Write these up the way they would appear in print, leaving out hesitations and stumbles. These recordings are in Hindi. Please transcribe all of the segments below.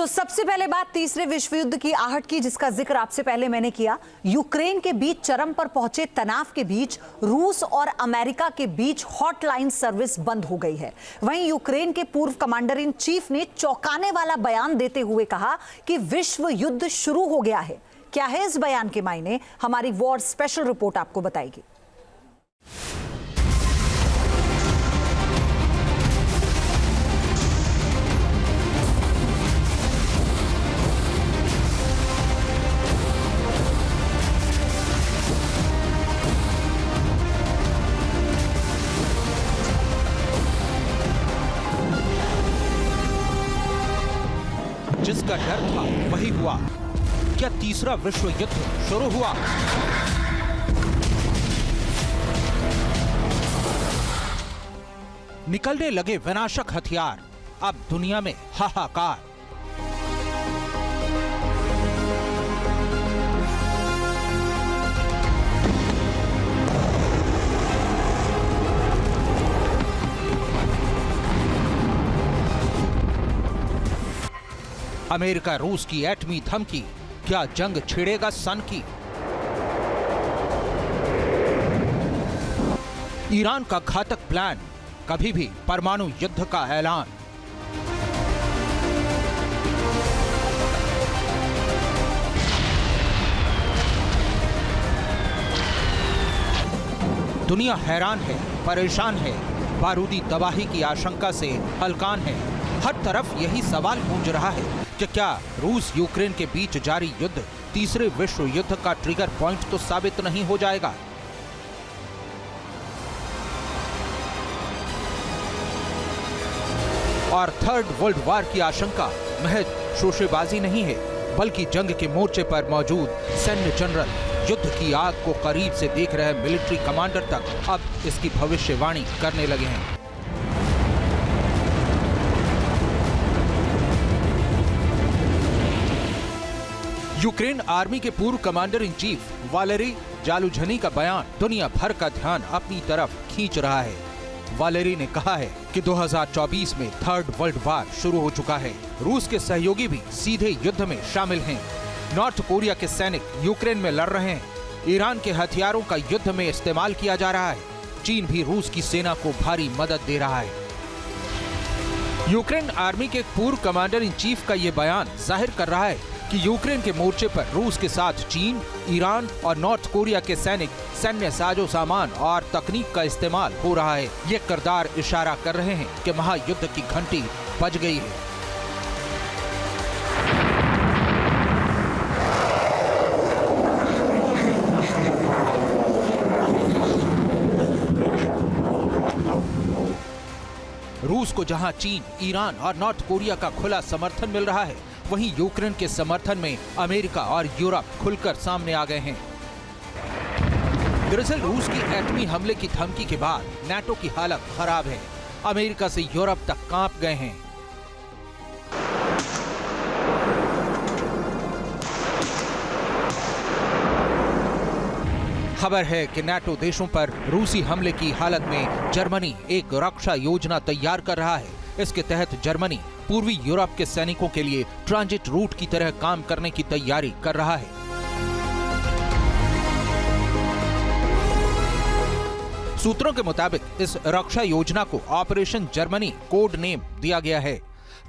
तो सबसे पहले बात तीसरे विश्व युद्ध की आहट की, जिसका जिक्र आपसे पहले मैंने किया। यूक्रेन के बीच चरम पर पहुंचे तनाव के बीच रूस और अमेरिका के बीच हॉटलाइन सर्विस बंद हो गई है। वहीं यूक्रेन के पूर्व कमांडर इन चीफ ने चौंकाने वाला बयान देते हुए कहा कि विश्व युद्ध शुरू हो गया है। क्या है इस बयान के मायने, हमारी वॉर स्पेशल रिपोर्ट आपको बताएगी। जिसका डर था वही हुआ। क्या तीसरा विश्व युद्ध शुरू हुआ? निकलने लगे विनाशक हथियार, अब दुनिया में हाहाकार। अमेरिका रूस की एटमी धमकी, क्या जंग छिड़ेगा सन की? ईरान का घातक प्लान, कभी भी परमाणु युद्ध का ऐलान। दुनिया हैरान है, परेशान है, बारूदी तबाही की आशंका से हलकान है। हर तरफ यही सवाल गूंज रहा है कि क्या रूस यूक्रेन के बीच जारी युद्ध तीसरे विश्व युद्ध का ट्रिगर पॉइंट तो साबित नहीं हो जाएगा? और थर्ड वर्ल्ड वॉर की आशंका महज शोशेबाजी नहीं है, बल्कि जंग के मोर्चे पर मौजूद सैन्य जनरल, युद्ध की आग को करीब से देख रहे मिलिट्री कमांडर तक अब इसकी भविष्यवाणी करने लगे हैं। यूक्रेन आर्मी के पूर्व कमांडर इन चीफ वालेरी जालुझनी का बयान दुनिया भर का ध्यान अपनी तरफ खींच रहा है। वालेरी ने कहा है कि 2024 में थर्ड वर्ल्ड वॉर शुरू हो चुका है। रूस के सहयोगी भी सीधे युद्ध में शामिल हैं। नॉर्थ कोरिया के सैनिक यूक्रेन में लड़ रहे हैं। ईरान के हथियारों का युद्ध में इस्तेमाल किया जा रहा है। चीन भी रूस की सेना को भारी मदद दे रहा है। यूक्रेन आर्मी के पूर्व कमांडर इन चीफ का ये बयान जाहिर कर रहा है कि यूक्रेन के मोर्चे पर रूस के साथ चीन, ईरान और नॉर्थ कोरिया के सैनिक सैन्य साजो सामान और तकनीक का इस्तेमाल हो रहा है। ये किरदार इशारा कर रहे हैं कि महायुद्ध की घंटी बज गई है। रूस को जहां चीन, ईरान और नॉर्थ कोरिया का खुला समर्थन मिल रहा है, वहीं यूक्रेन के समर्थन में अमेरिका और यूरोप खुलकर सामने आ गए हैं। दरअसल रूस की एटमी हमले की धमकी के बाद नाटो की हालत खराब है। अमेरिका से यूरोप तक कांप गए हैं। खबर है कि नाटो देशों पर रूसी हमले की हालत में जर्मनी एक रक्षा योजना तैयार कर रहा है। इसके तहत जर्मनी पूर्वी यूरोप के सैनिकों के लिए ट्रांजिट रूट की तरह काम करने की तैयारी कर रहा है। सूत्रों के मुताबिक इस रक्षा योजना को ऑपरेशन जर्मनी कोड नेम दिया गया है।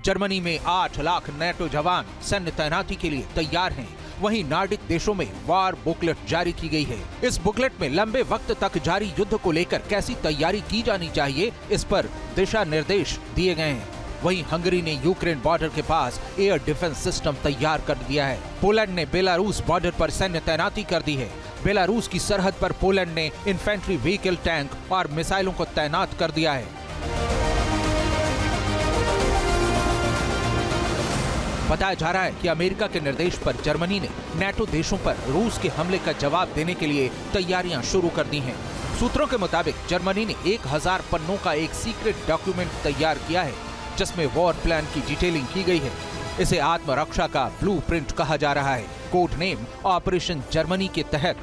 जर्मनी में 8 लाख नाटो जवान सैन्य तैनाती के लिए तैयार हैं। वहीं नार्डिक देशों में वॉर बुकलेट जारी की गई है। इस बुकलेट में लंबे वक्त तक जारी युद्ध को लेकर कैसी तैयारी की जानी चाहिए, इस पर दिशा निर्देश दिए गए हैं। वहीं हंगरी ने यूक्रेन बॉर्डर के पास एयर डिफेंस सिस्टम तैयार कर दिया है। पोलैंड ने बेलारूस बॉर्डर पर सैन्य तैनाती कर दी है। बेलारूस की सरहद पर पोलैंड ने इन्फेंट्री व्हीकल, टैंक और मिसाइलों को तैनात कर दिया है। बताया जा रहा है कि अमेरिका के निर्देश पर जर्मनी ने नाटो देशों पर रूस के हमले का जवाब देने के लिए तैयारियां शुरू कर दी हैं। सूत्रों के मुताबिक जर्मनी ने 1000 पन्नों का एक सीक्रेट डॉक्यूमेंट तैयार किया है, जिसमें वॉर प्लान की डिटेलिंग की गई है। इसे आत्मरक्षा का ब्लूप्रिंट कहा जा रहा है। कोड नेम ऑपरेशन जर्मनी के तहत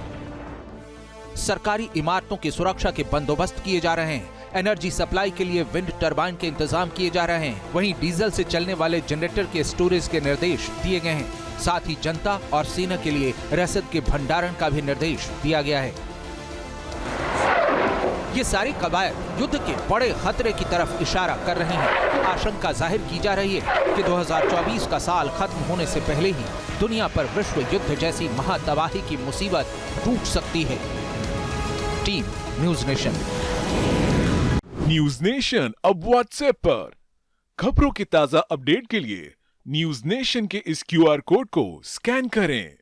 सरकारी इमारतों की सुरक्षा के बंदोबस्त किए जा रहे हैं। एनर्जी सप्लाई के लिए विंड टरबाइन के इंतजाम किए जा रहे हैं। वहीं डीजल से चलने वाले जनरेटर के स्टोरेज के निर्देश दिए गए हैं। साथ ही जनता और सेना के लिए रसद के भंडारण का भी निर्देश दिया गया है। ये सारी कवायद युद्ध के बड़े खतरे की तरफ इशारा कर रही हैं। आशंका जाहिर की जा रही है कि 2024 का साल खत्म होने से पहले ही दुनिया पर विश्व युद्ध जैसी महातबाही की मुसीबत टूट सकती है। Team news nation. News nation अब व्हाट्सएप पर खबरों की ताजा अपडेट के लिए न्यूज नेशन के इस QR कोड को स्कैन करें।